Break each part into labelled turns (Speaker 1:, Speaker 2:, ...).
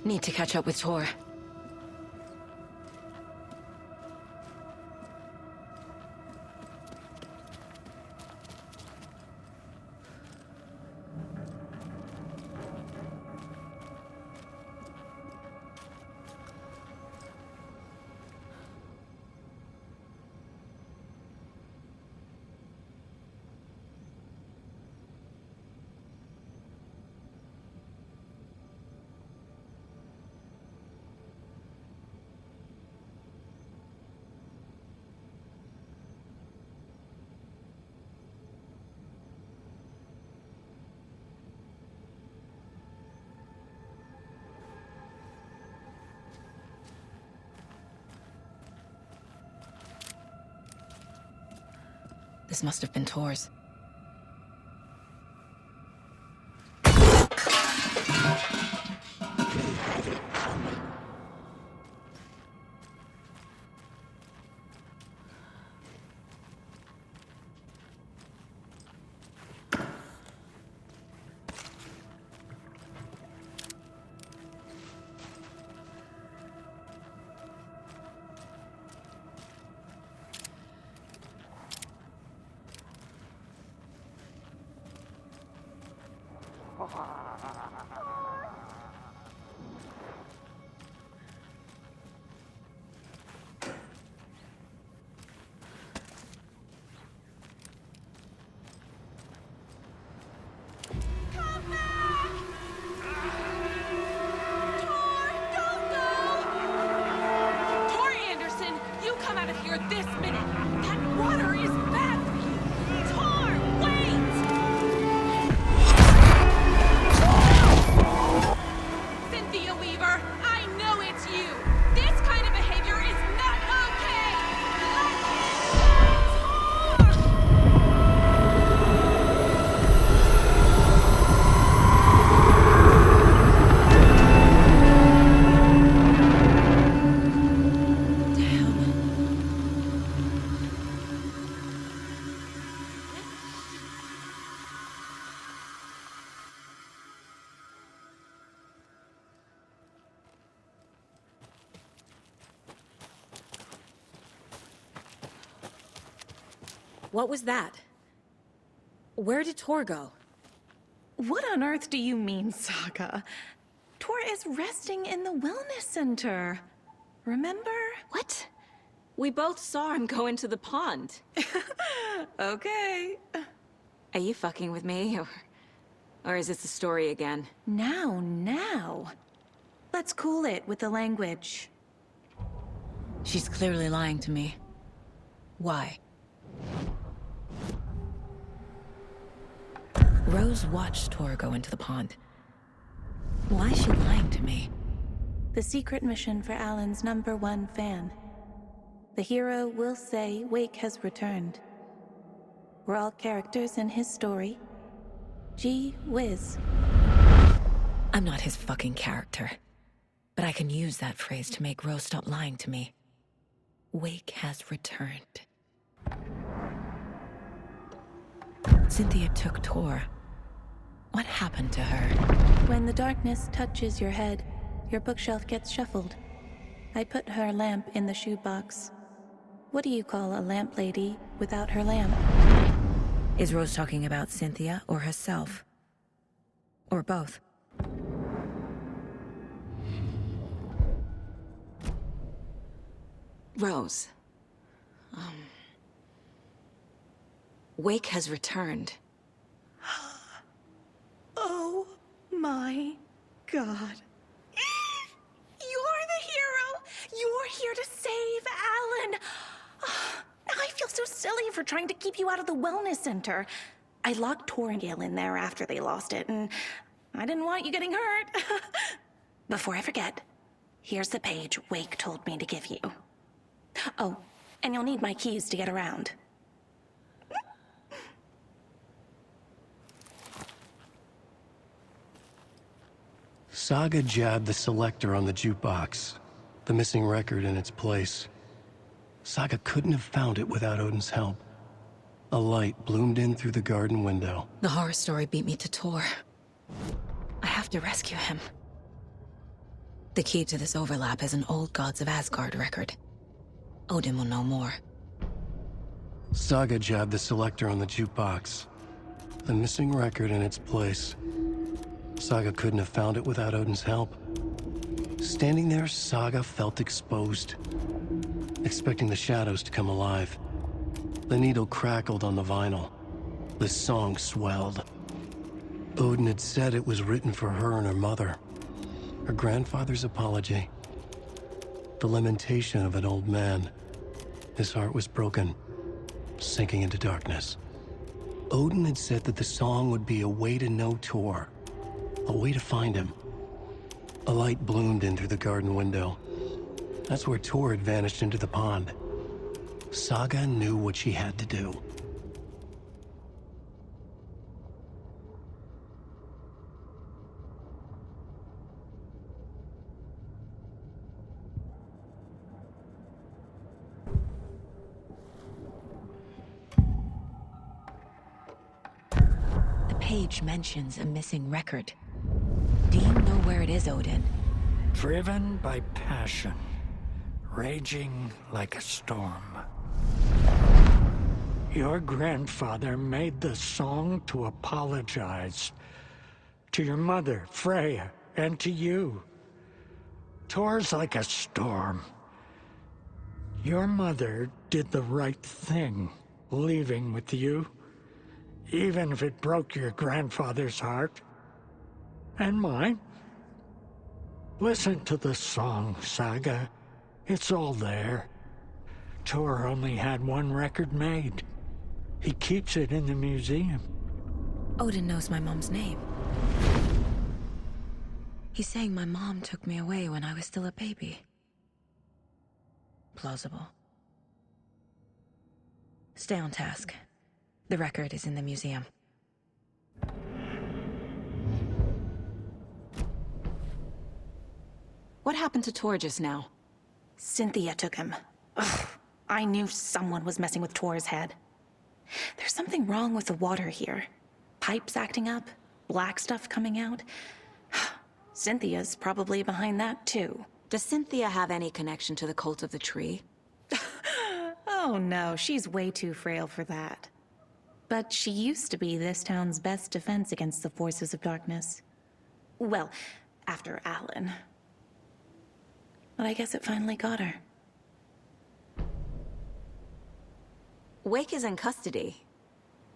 Speaker 1: Need to catch up with Tor. This must have been Tor's.
Speaker 2: This minute! That water is bad for you! Tor, wait! Cynthia Weaver, I know it's you! This kind of behavior is not okay! Let me go,
Speaker 1: What was that? Where did Tor go?
Speaker 3: What on earth do you mean, Saga? Tor is resting in the wellness center. Remember?
Speaker 1: What? We both saw him go into the pond.
Speaker 3: Okay.
Speaker 1: Are you fucking with me, or is this a story again?
Speaker 3: Now. Let's cool it with the language.
Speaker 1: She's clearly lying to me. Why? Rose watched Tor go into the pond. Why is she lying to me?
Speaker 3: The secret mission for Alan's #1 fan. The hero will say Wake has returned. We're all characters in his story. Gee whiz.
Speaker 1: I'm not his fucking character. But I can use that phrase to make Rose stop lying to me. Wake has returned. Cynthia took Tor. What happened to her?
Speaker 3: When the darkness touches your head, your bookshelf gets shuffled. I put her lamp in the shoebox. What do you call a lamp lady without her lamp?
Speaker 1: Is Rose talking about Cynthia or herself? Or both? Rose. Wake has returned.
Speaker 3: Oh my God. You're the hero! You're here to save Alan! I feel so silly for trying to keep you out of the wellness center. I locked Tor and Gale in there after they lost it, and I didn't want you getting hurt. Before I forget, here's the page Wake told me to give you. Oh, and you'll need my keys to get around.
Speaker 4: Saga jabbed the selector on the jukebox, the missing record in its place. Saga couldn't have found it without Odin's help. A light bloomed in through the garden window.
Speaker 1: The horror story beat me to Tor. I have to rescue him. The key to this overlap is an old Gods of Asgard record. Odin will know more.
Speaker 4: Saga jabbed the selector on the jukebox. The missing record in its place. Saga couldn't have found it without Odin's help. Standing there, Saga felt exposed, expecting the shadows to come alive. The needle crackled on the vinyl. The song swelled. Odin had said it was written for her and her mother. Her grandfather's apology. The lamentation of an old man. His heart was broken, sinking into darkness. Odin had said that the song would be a way to know Tor, a way to find him. A light bloomed in through the garden window. That's where Tor had vanished into the pond. Saga knew what she had to do.
Speaker 1: The page mentions a missing record. Do you know where it is, Odin?
Speaker 5: Driven by passion, raging like a storm. Your grandfather made the song to apologize. To your mother, Freya, and to you. Tor's like a storm. Your mother did the right thing, leaving with you. Even if it broke your grandfather's heart. And mine. Listen to the song, Saga. It's all there. Tor only had one record made. He keeps it in the museum.
Speaker 1: Odin knows my mom's name. He's saying my mom took me away when I was still a baby. Plausible. Stay on task. The record is in the museum. What happened to Tor just now?
Speaker 3: Cynthia took him. Ugh, I knew someone was messing with Tor's head. There's something wrong with the water here. Pipes acting up, black stuff coming out. Cynthia's probably behind that, too.
Speaker 1: Does Cynthia have any connection to the Cult of the Tree?
Speaker 3: Oh no, she's way too frail for that. But she used to be this town's best defense against the forces of darkness. Well, after Alan. But I guess it finally got her.
Speaker 1: Wake is in custody.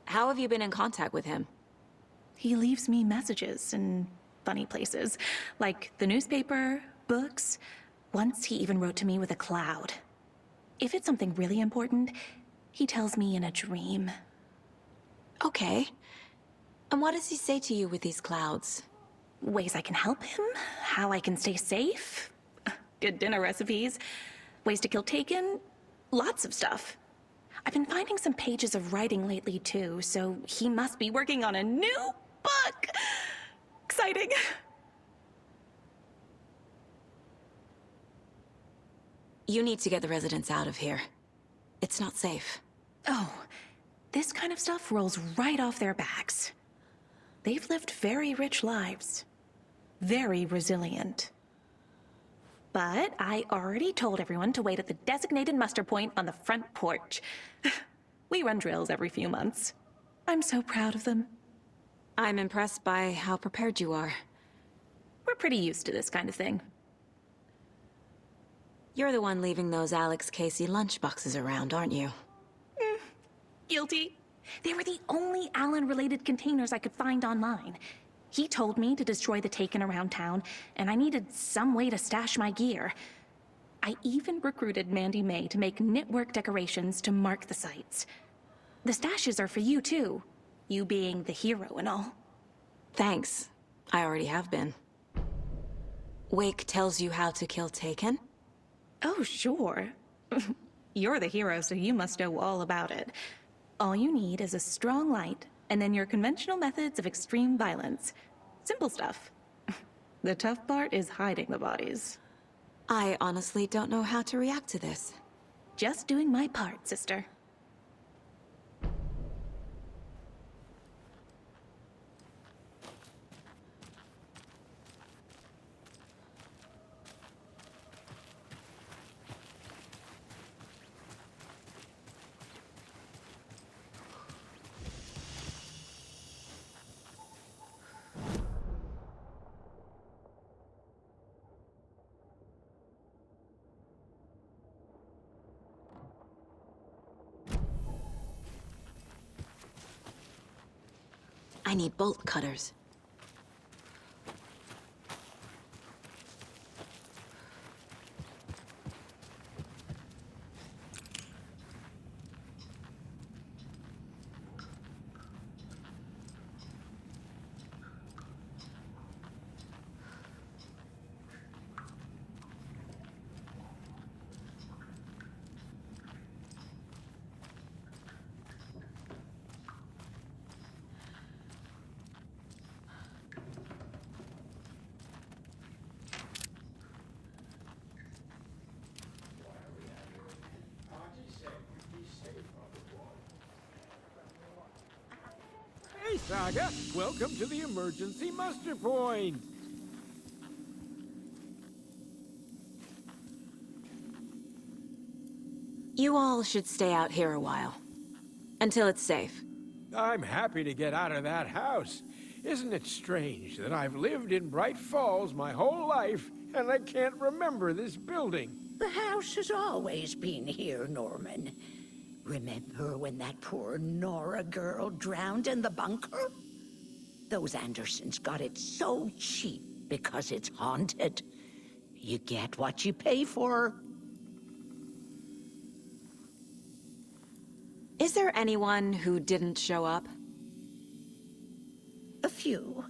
Speaker 1: How have you been in contact with him?
Speaker 3: He leaves me messages in funny places, like the newspaper, books. Once he even wrote to me with a cloud. If it's something really important, he tells me in a dream.
Speaker 1: Okay. And what does he say to you with these clouds?
Speaker 3: Ways I can help him, how I can stay safe, good dinner recipes, ways to kill Taken, lots of stuff. I've been finding some pages of writing lately too, so he must be working on a new book. Exciting.
Speaker 1: You need to get the residents out of here. It's not safe.
Speaker 3: Oh, this kind of stuff rolls right off their backs. They've lived very rich lives. Very resilient. But I already told everyone to wait at the designated muster point on the front porch. We run drills every few months. I'm so proud of them.
Speaker 1: I'm impressed by how prepared you are.
Speaker 3: We're pretty used to this kind of thing.
Speaker 1: You're the one leaving those Alex Casey lunchboxes around, aren't you?
Speaker 3: Guilty. They were the only Alan-related containers I could find online. He told me to destroy the Taken around town, and I needed some way to stash my gear. I even recruited Mandy May to make knitwork decorations to mark the sites. The stashes are for you, too. You being the hero and all.
Speaker 1: Thanks. I already have been. Wake tells you how to kill Taken?
Speaker 3: Oh, sure. You're the hero, so you must know all about it. All you need is a strong light, and then your conventional methods of extreme violence. Simple stuff. The tough part is hiding the bodies.
Speaker 1: I honestly don't know how to react to this.
Speaker 3: Just doing my part, sister.
Speaker 1: I need bolt cutters.
Speaker 6: Hey, Saga! Welcome to the emergency muster point!
Speaker 1: You all should stay out here a while. Until it's safe.
Speaker 6: I'm happy to get out of that house. Isn't it strange that I've lived in Bright Falls my whole life, and I can't remember this building?
Speaker 7: The house has always been here, Norman. Remember when that poor Nora girl drowned in the bunker? Those Andersons got it so cheap because it's haunted. You get what you pay for.
Speaker 1: Is there anyone who didn't show up?
Speaker 7: A few.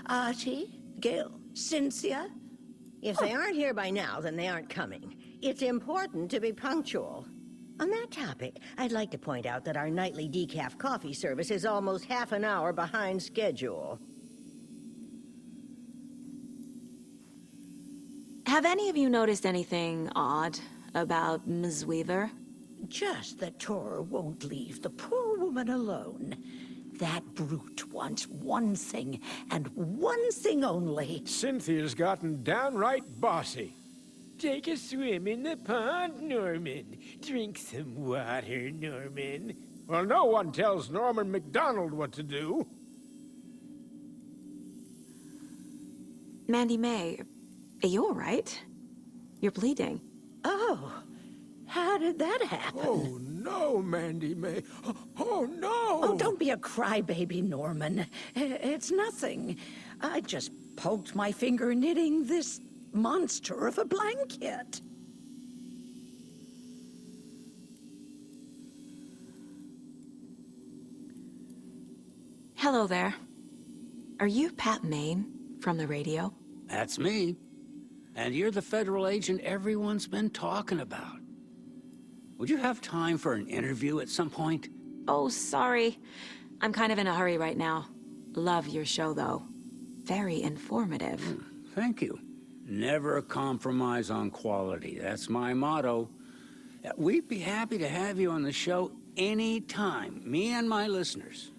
Speaker 7: Artie, Gil, Cynthia.
Speaker 8: If they aren't here by now, then they aren't coming. It's important to be punctual. On that topic, I'd like to point out that our nightly decaf coffee service is almost half an hour behind schedule.
Speaker 1: Have any of you noticed anything odd about Ms. Weaver?
Speaker 7: Just that Tor won't leave the poor woman alone. That brute wants one thing, and one thing only.
Speaker 6: Cynthia's gotten downright bossy. Take a swim in the pond, Norman. Drink some water, Norman. Well, no one tells Norman MacDonald what to do.
Speaker 1: Mandy May, are you all right? You're bleeding.
Speaker 7: Oh, how did that happen?
Speaker 6: Oh, no, Mandy May. Oh, no!
Speaker 7: Oh, don't be a crybaby, Norman. It's nothing. I just poked my finger knitting this monster of a blanket.
Speaker 1: Hello there. Are you Pat Maine from the radio?
Speaker 9: That's me. And you're the federal agent everyone's been talking about. Would you have time for an interview at some point?
Speaker 1: Oh, sorry. I'm kind of in a hurry right now. Love your show, though. Very informative.
Speaker 9: Thank you. Never compromise on quality. That's my motto. We'd be happy to have you on the show anytime, me and my listeners.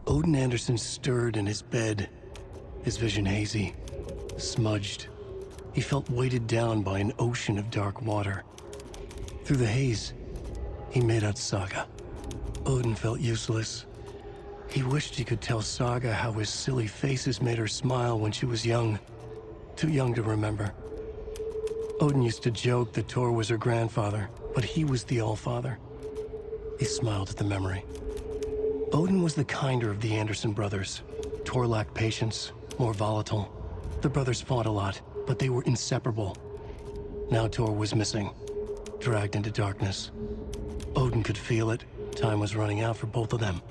Speaker 4: Odin Anderson stirred in his bed, his vision hazy, smudged. He felt weighted down by an ocean of dark water. Through the haze, he made out Saga. Odin felt useless. He wished he could tell Saga how his silly faces made her smile when she was young. Too young to remember. Odin used to joke that Tor was her grandfather, but he was the Allfather. He smiled at the memory. Odin was the kinder of the Anderson brothers. Tor lacked patience, more volatile. The brothers fought a lot, but they were inseparable. Now Tor was missing, dragged into darkness. Odin could feel it. Time was running out for both of them.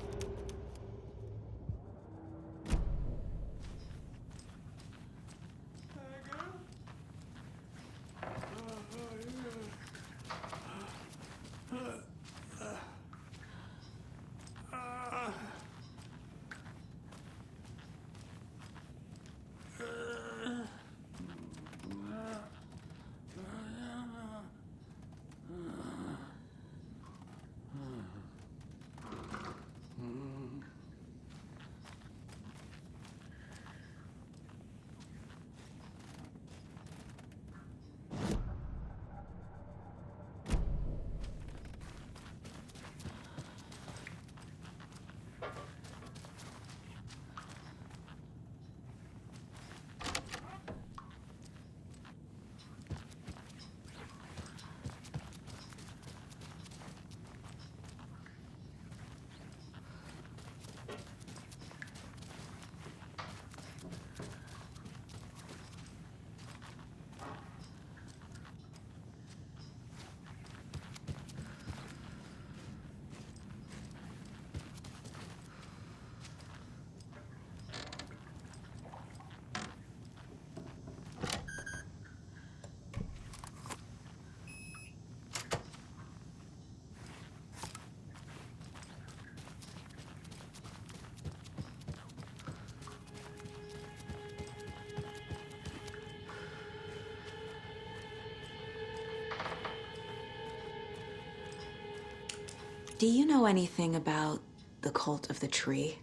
Speaker 1: Do you know anything about the Cult of the Tree?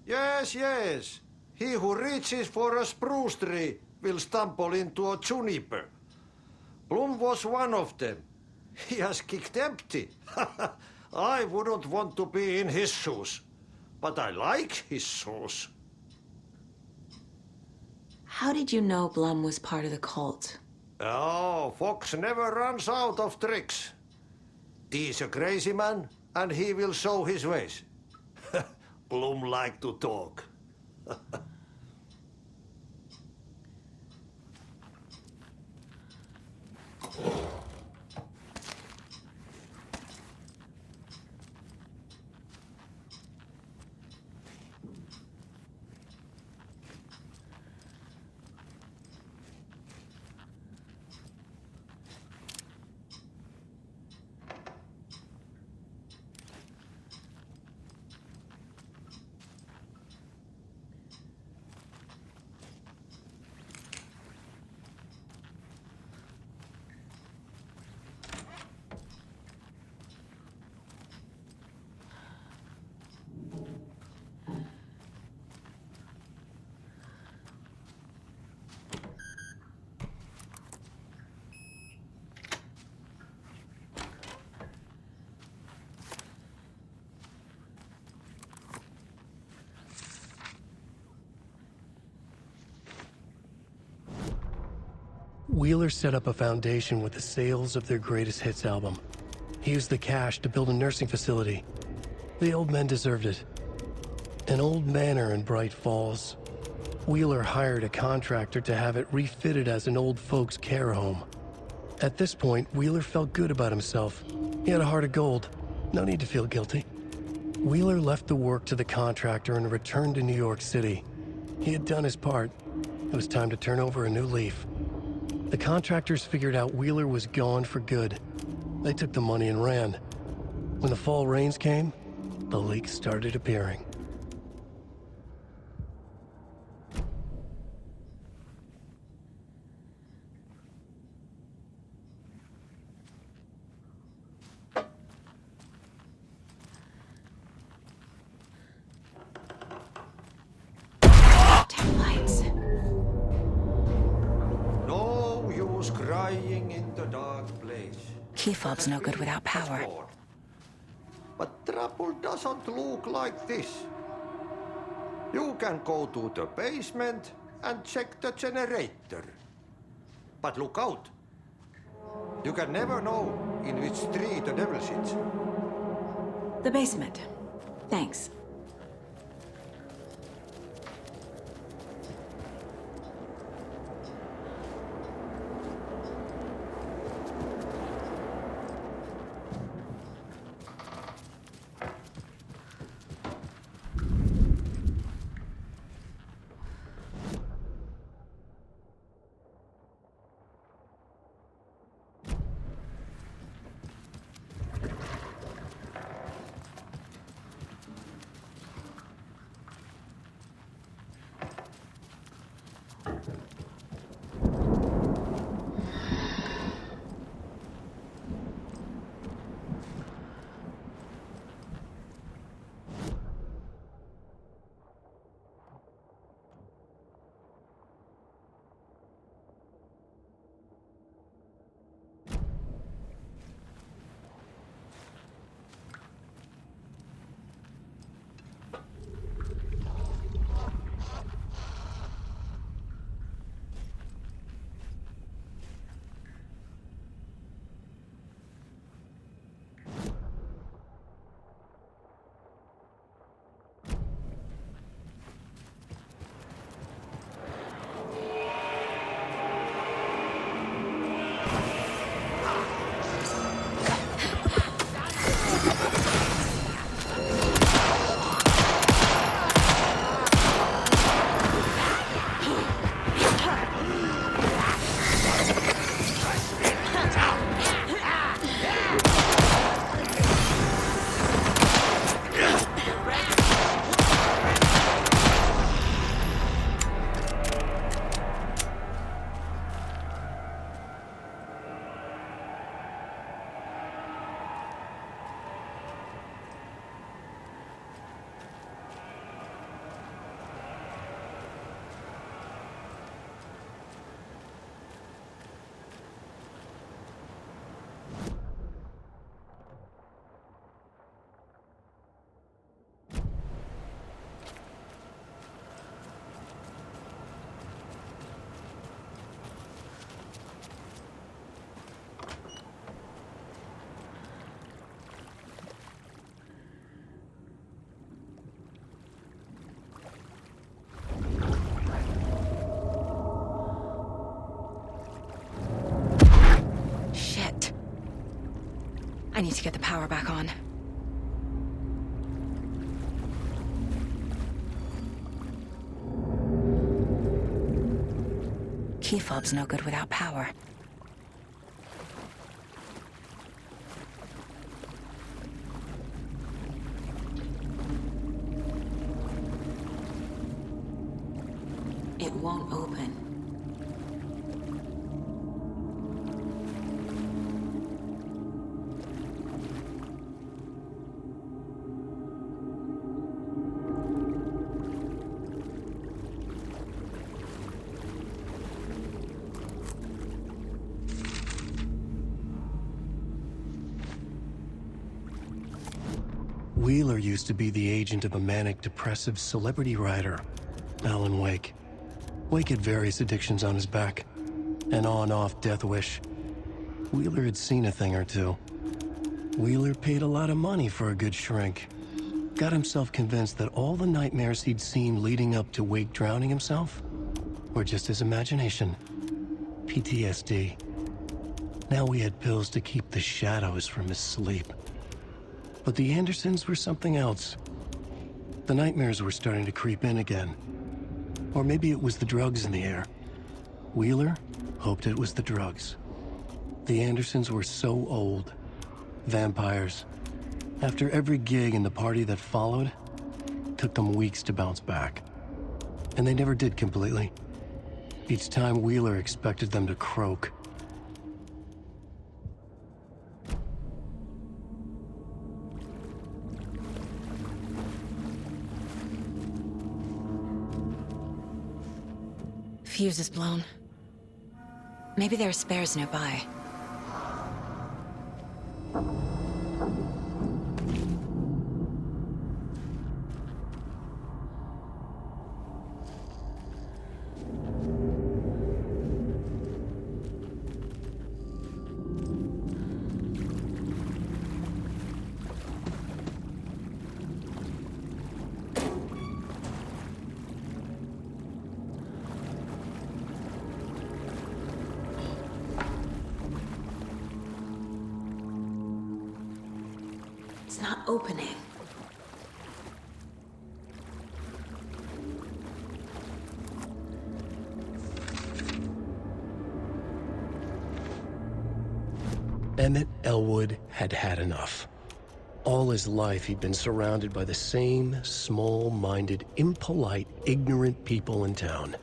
Speaker 10: Yes, yes. He who reaches for a spruce tree will stumble into a juniper. Bloom was one of them. He has kicked empty. I wouldn't want to be in his shoes. But I like his shoes.
Speaker 1: How did you know Blum was part of the cult?
Speaker 10: Oh, Fox never runs out of tricks. He's a crazy man, and he will show his ways. Bloom like to talk.
Speaker 4: Wheeler set up a foundation with the sales of their greatest hits album. He used the cash to build a nursing facility. The old men deserved it. An old manor in Bright Falls. Wheeler hired a contractor to have it refitted as an old folks' care home. At this point, Wheeler felt good about himself. He had a heart of gold. No need to feel guilty. Wheeler left the work to the contractor and returned to New York City. He had done his part. It was time to turn over a new leaf. The contractors figured out Wheeler was gone for good. They took the money and ran. When the fall rains came, the leaks started appearing.
Speaker 1: Taillights.
Speaker 10: No use crying in the dark place.
Speaker 1: Key fob's no good without power.
Speaker 10: But trouble doesn't look like this. You can go to the basement and check the generator. But look out. You can never know in which tree the devil sits.
Speaker 1: The basement. Thanks. I need to get the power back on. Key fob's no good without power. It won't open.
Speaker 4: Wheeler used to be the agent of a manic-depressive celebrity writer, Alan Wake. Wake had various addictions on his back, an on-off death wish. Wheeler had seen a thing or two. Wheeler paid a lot of money for a good shrink. Got himself convinced that all the nightmares he'd seen leading up to Wake drowning himself were just his imagination. PTSD. Now we had pills to keep the shadows from his sleep. But the Andersons were something else. The nightmares were starting to creep in again. Or maybe it was the drugs in the air. Wheeler hoped it was the drugs. The Andersons were so old. Vampires. After every gig and the party that followed, took them weeks to bounce back. And they never did completely. Each time Wheeler expected them to croak.
Speaker 1: Fuse is blown. Maybe there are spares nearby. It's not opening.
Speaker 4: Emmett Elwood had had enough. All his life he'd been surrounded by the same small-minded, impolite, ignorant people in town.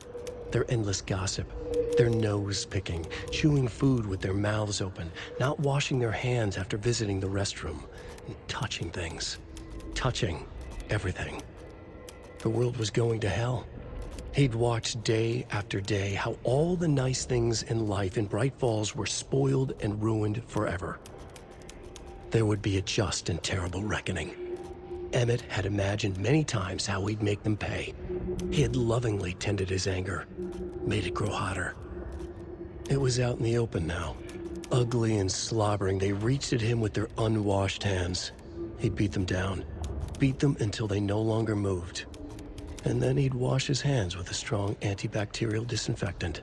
Speaker 4: Their endless gossip, their nose-picking, chewing food with their mouths open, not washing their hands after visiting the restroom, and touching things. Touching everything. The world was going to hell. He'd watched day after day how all the nice things in life in Bright Falls were spoiled and ruined forever. There would be a just and terrible reckoning. Emmett had imagined many times how he'd make them pay. He had lovingly tended his anger, made it grow hotter. It was out in the open now. Ugly and slobbering, they reached at him with their unwashed hands. He'd beat them down, beat them until they no longer moved. And then he'd wash his hands with a strong antibacterial disinfectant.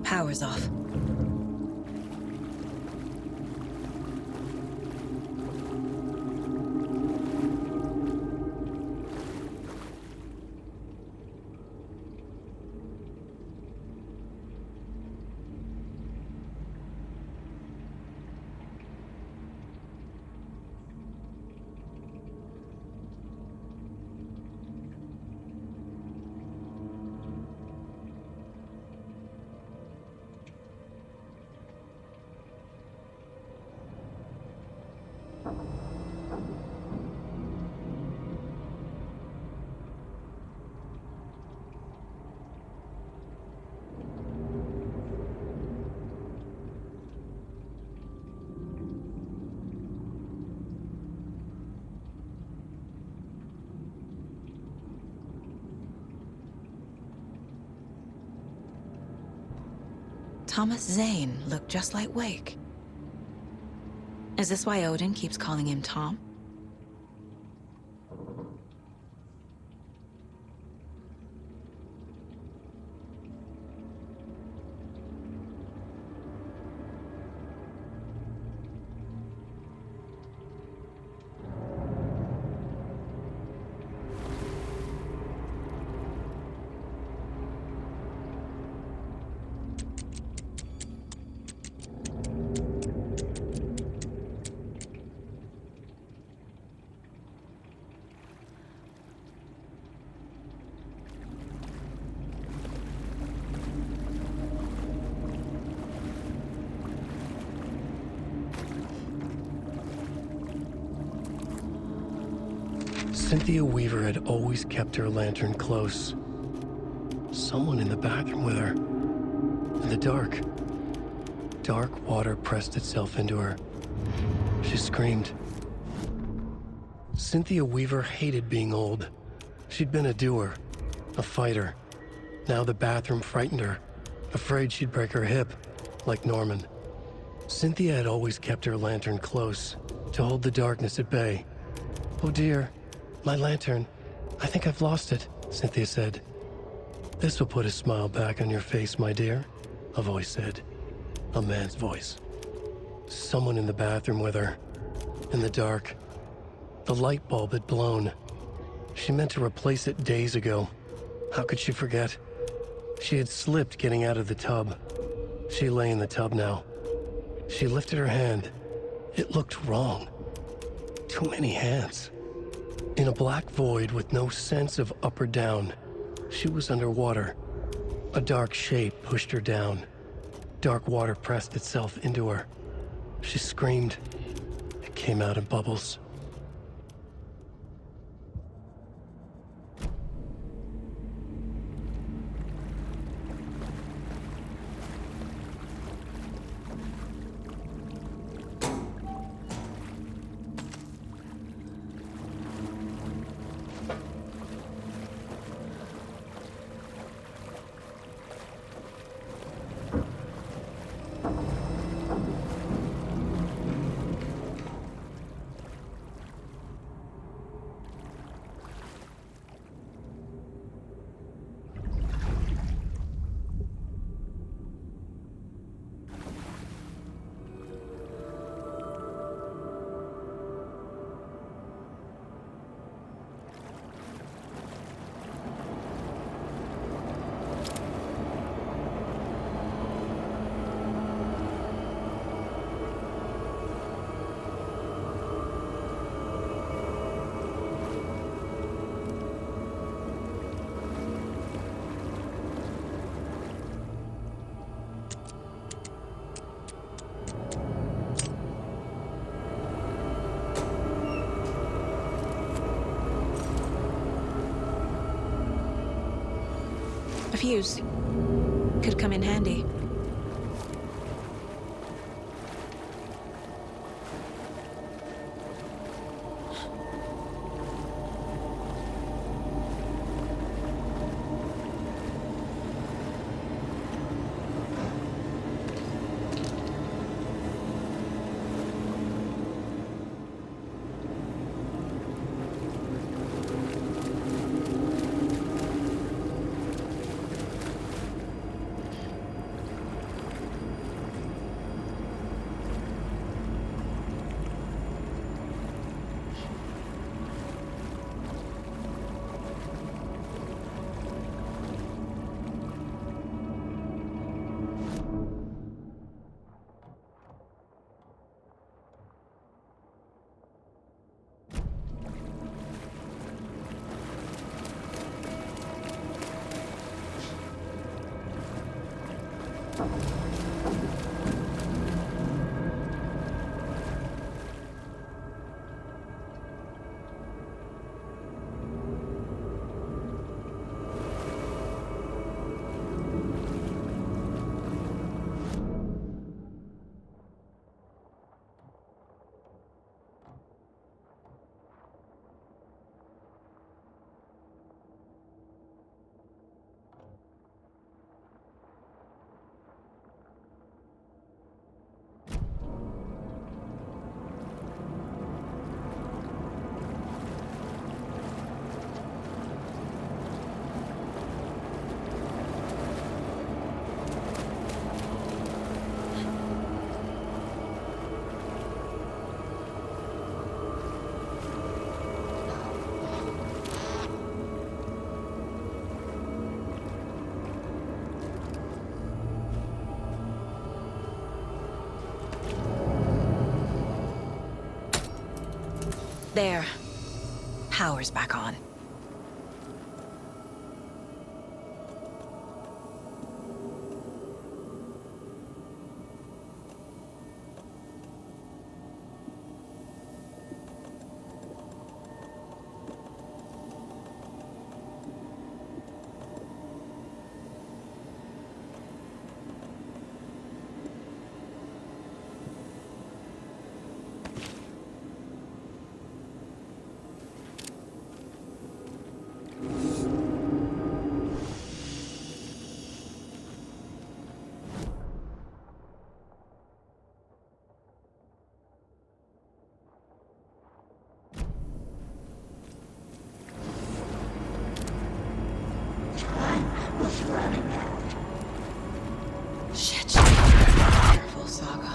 Speaker 1: Power's off. Thomas Zane looked just like Wake. Is this why Odin keeps calling him Tom?
Speaker 4: Cynthia Weaver had always kept her lantern close. Someone in the bathroom with her. In the dark. Dark water pressed itself into her. She screamed. Cynthia Weaver hated being old. She'd been a doer, a fighter. Now the bathroom frightened her, afraid she'd break her hip, like Norman. Cynthia had always kept her lantern close, to hold the darkness at bay. "Oh dear, my lantern. I think I've lost it," Cynthia said. "This will put a smile back on your face, my dear," a voice said. A man's voice. Someone in the bathroom with her. In the dark. The light bulb had blown. She meant to replace it days ago. How could she forget? She had slipped getting out of the tub. She lay in the tub now. She lifted her hand. It looked wrong. Too many hands. In a black void with no sense of up or down, she was underwater. A dark shape pushed her down. Dark water pressed itself into her. She screamed. It came out in bubbles.
Speaker 1: A fuse. Could come in handy. There. Power's back on. Shit. Careful, Saga.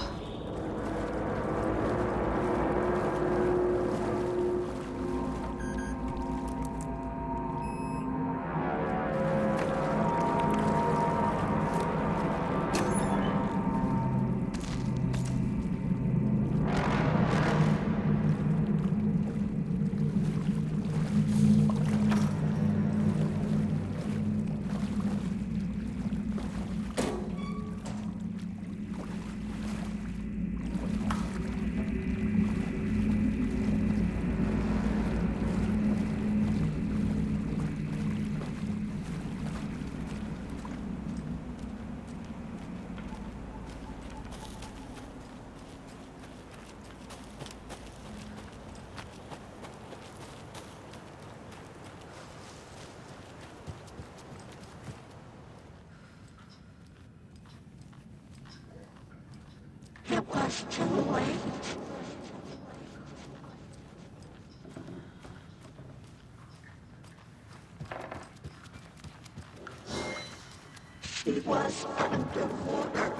Speaker 7: It was too late. She was underwater.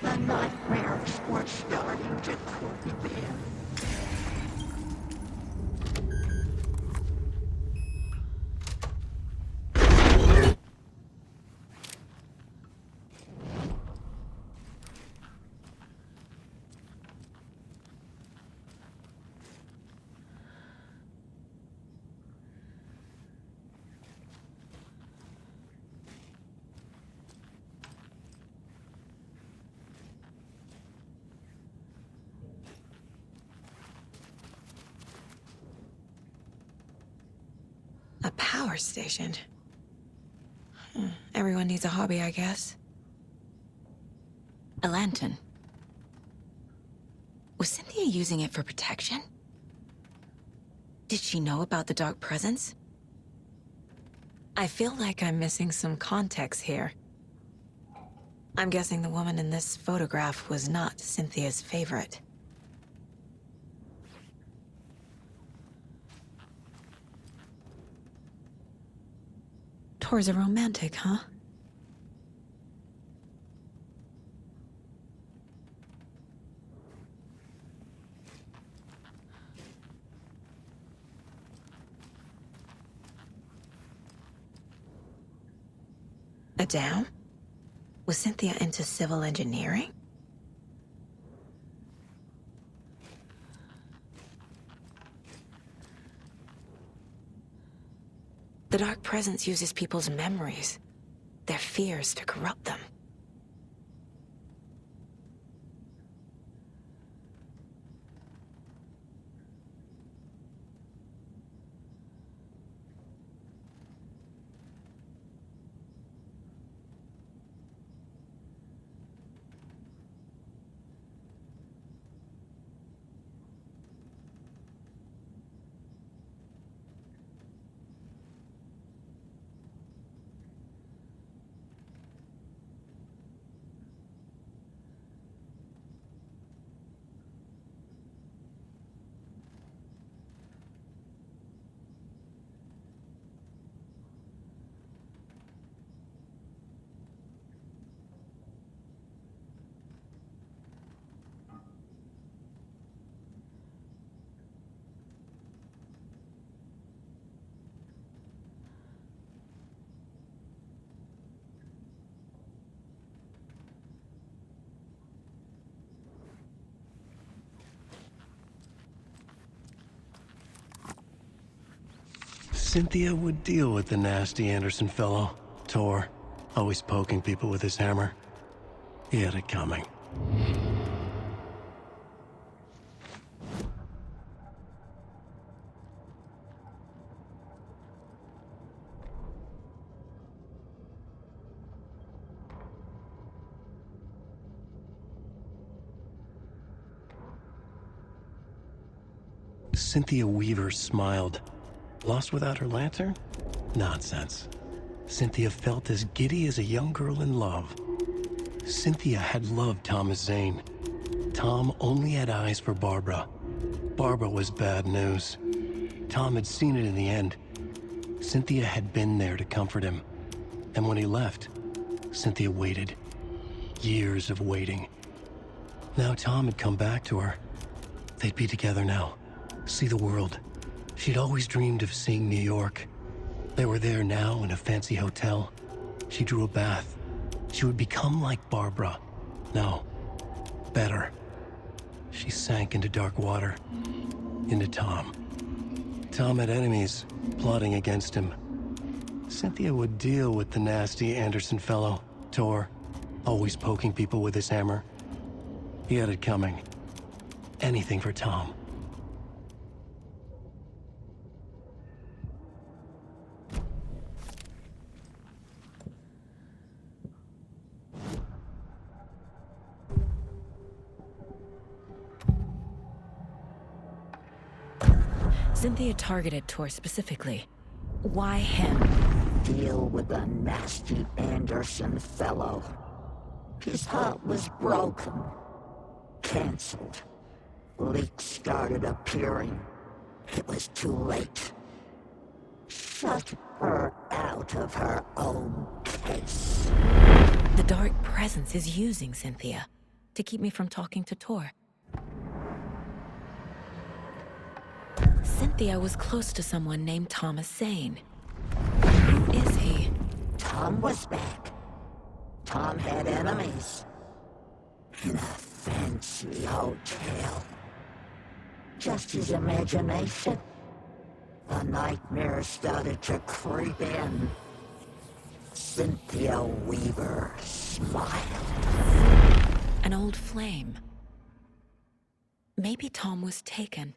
Speaker 7: The nightmares were starting to creep in.
Speaker 1: A power station. Everyone needs a hobby, I guess. A lantern. Was Cynthia using it for protection? Did she know about the Dark Presence? I feel like I'm missing some context here. I'm guessing the woman in this photograph was not Cynthia's favorite. Tor's a romantic, huh? A dam? Was Cynthia into civil engineering? The Dark Presence uses people's memories, their fears to corrupt them.
Speaker 4: Cynthia would deal with the nasty Anderson fellow, Tor, always poking people with his hammer. He had it coming. Cynthia Weaver smiled. Lost without her lantern? Nonsense. Cynthia felt as giddy as a young girl in love. Cynthia had loved Thomas Zane. Tom only had eyes for Barbara. Barbara was bad news. Tom had seen it in the end. Cynthia had been there to comfort him. And when he left, Cynthia waited. Years of waiting. Now Tom had come back to her. They'd be together now. See the world. She'd always dreamed of seeing New York. They were there now in a fancy hotel. She drew a bath. She would become like Barbara. No, better. She sank into dark water. Into Tom. Tom had enemies plotting against him. Cynthia would deal with the nasty Anderson fellow, Tor, always poking people with his hammer. He had it coming. Anything for Tom.
Speaker 1: Cynthia targeted Tor specifically. Why him?
Speaker 7: Deal with the nasty Anderson fellow. His heart was broken. Cancelled. Leaks started appearing. It was too late. Shut her out of her own case.
Speaker 1: The Dark Presence is using Cynthia to keep me from talking to Tor. Cynthia was close to someone named Thomas Zane. Who is he?
Speaker 7: Tom was back. Tom had enemies. In a fancy hotel. Just his imagination. The nightmare started to creep in. Cynthia Weaver smiled.
Speaker 1: An old flame. Maybe Tom was taken.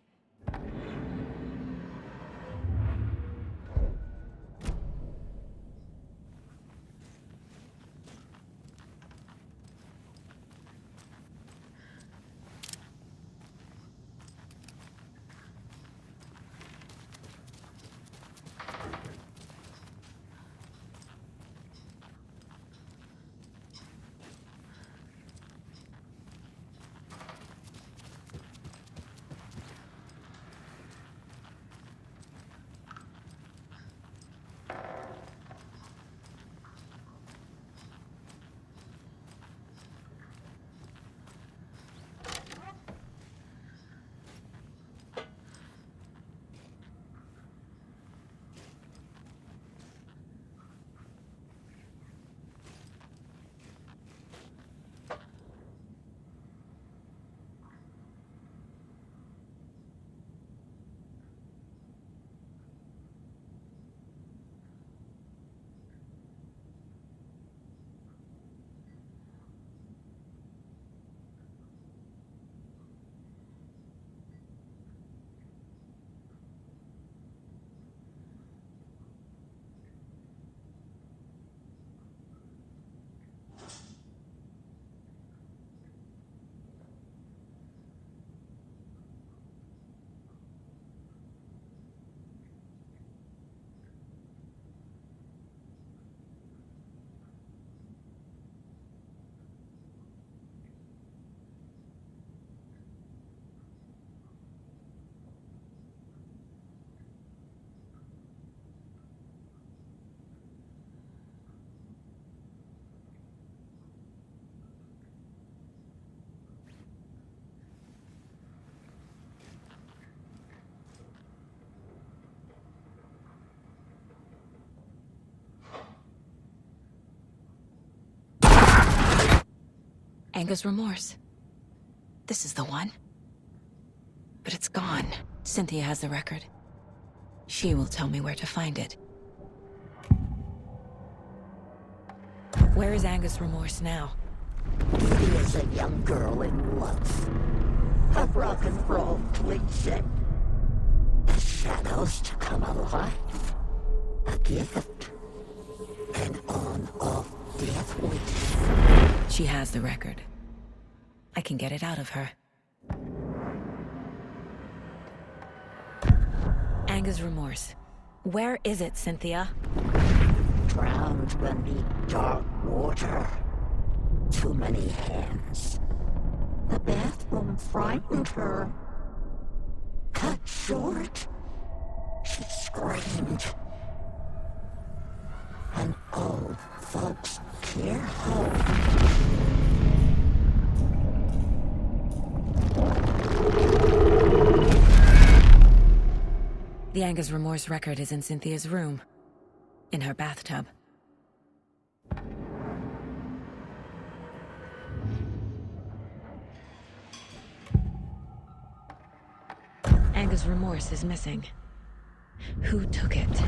Speaker 1: Anger's remorse. This is the one. But it's gone. Cynthia has the record. She will tell me where to find it. Where is Angus Remorse now?
Speaker 7: He is a young girl in love. A rock and roll cliche. The shadows to come alive. A gift. An on-off death wish.
Speaker 1: She has the record. I can get it out of her. Angus Remorse. Where is it, Cynthia?
Speaker 7: Drowned beneath dark water. Too many hands. The bathroom frightened her. Cut short. She screamed. An old folks care home.
Speaker 1: The Angus Remorse record is in Cynthia's room. In her bathtub. Angus Remorse is missing. Who took it?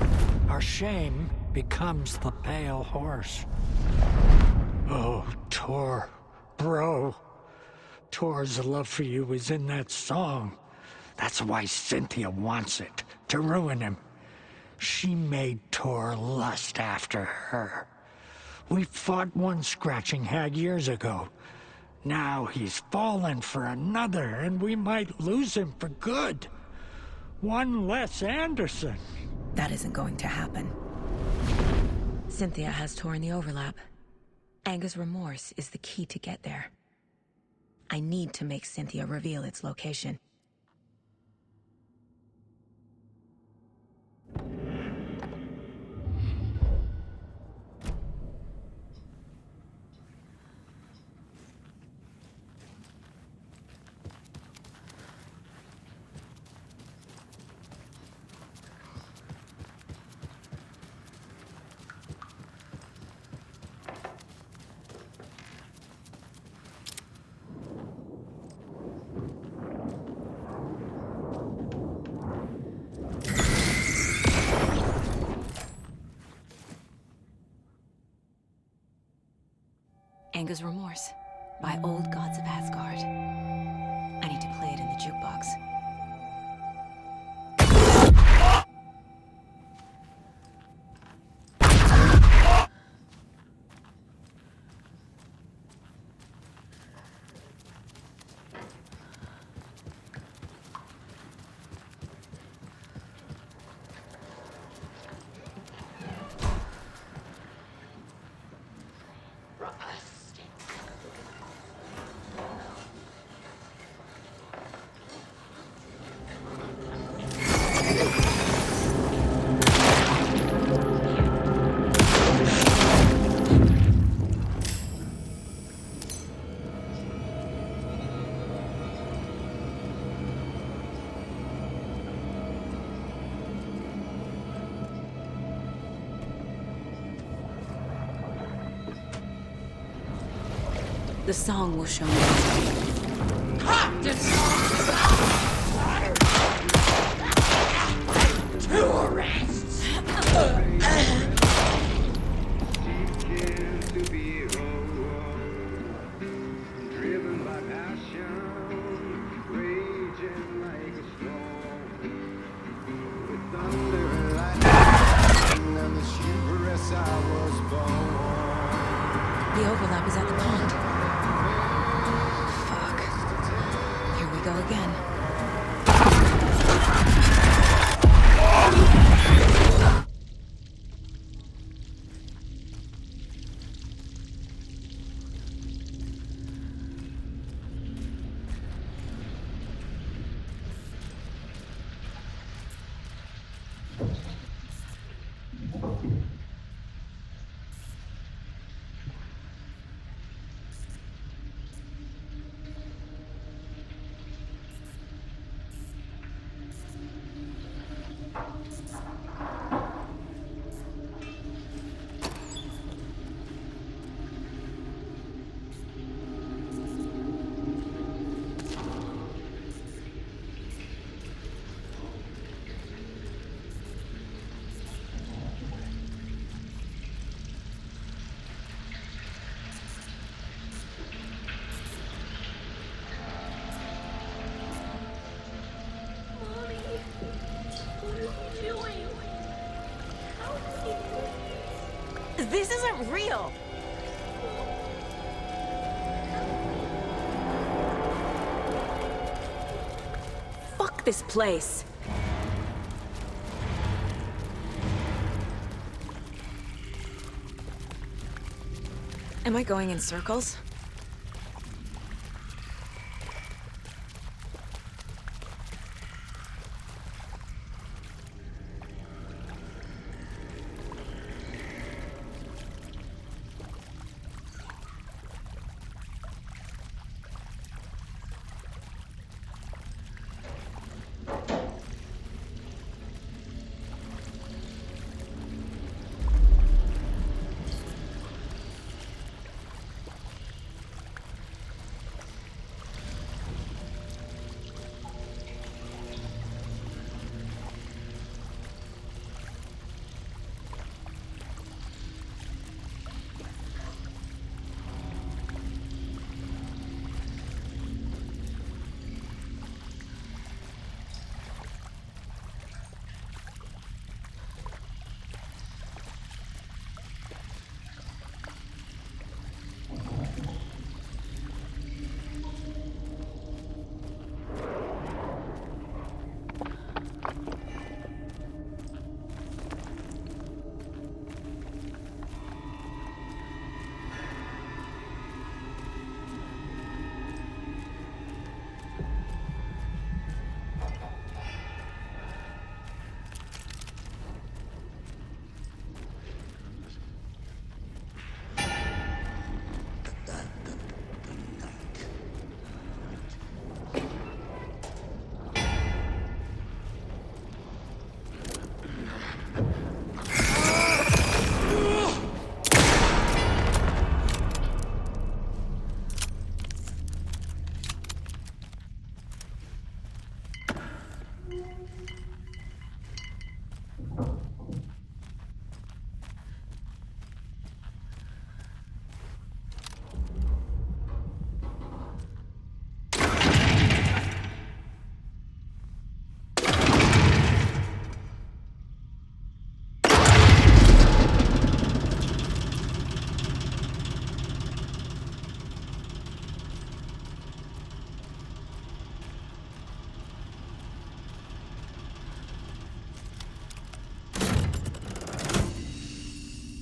Speaker 5: Our shame becomes the pale horse. Oh, Tor. Bro. Tor's love for you is in that song. That's why Cynthia wants it, to ruin him. She made Tor lust after her. We fought one scratching hag years ago. Now he's fallen for another, and we might lose him for good. One less Anderson.
Speaker 1: That isn't going to happen. Cynthia has Tor in the overlap. Angus Remorse is the key to get there. I need to make Cynthia reveal its location. Angus Remorse by Old Gods of Asgard. I need to play it in the jukebox. The song will show me. The overlap is at the pond. Fuck. Here we go again.
Speaker 8: This isn't real!
Speaker 1: Fuck this place. Am I going in circles?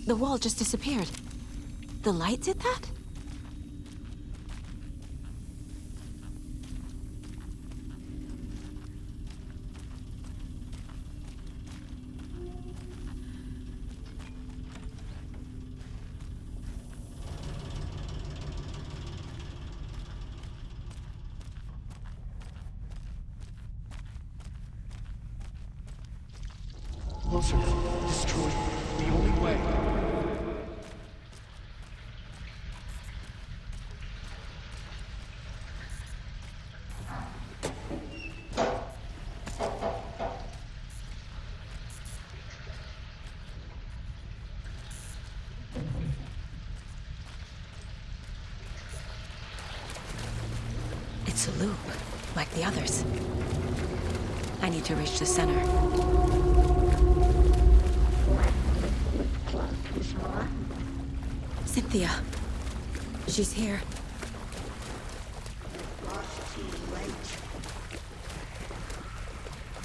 Speaker 1: The wall just disappeared. The light did that?
Speaker 4: Closer. Destroy. The only way.
Speaker 1: It's a loop, like the others. I need to reach the center. Cynthia. She's here.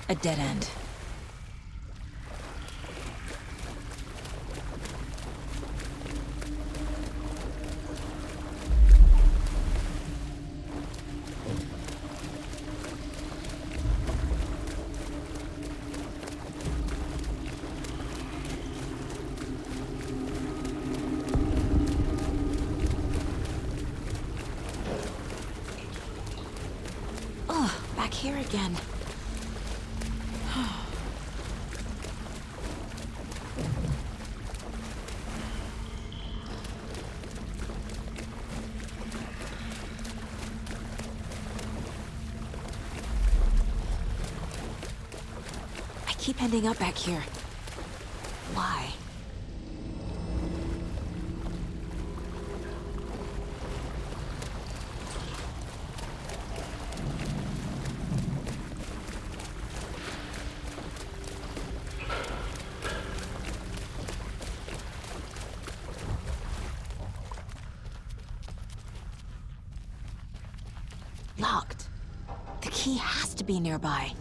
Speaker 1: A dead end. Back here again. I keep ending up back here. Why? Locked. The key has to be nearby.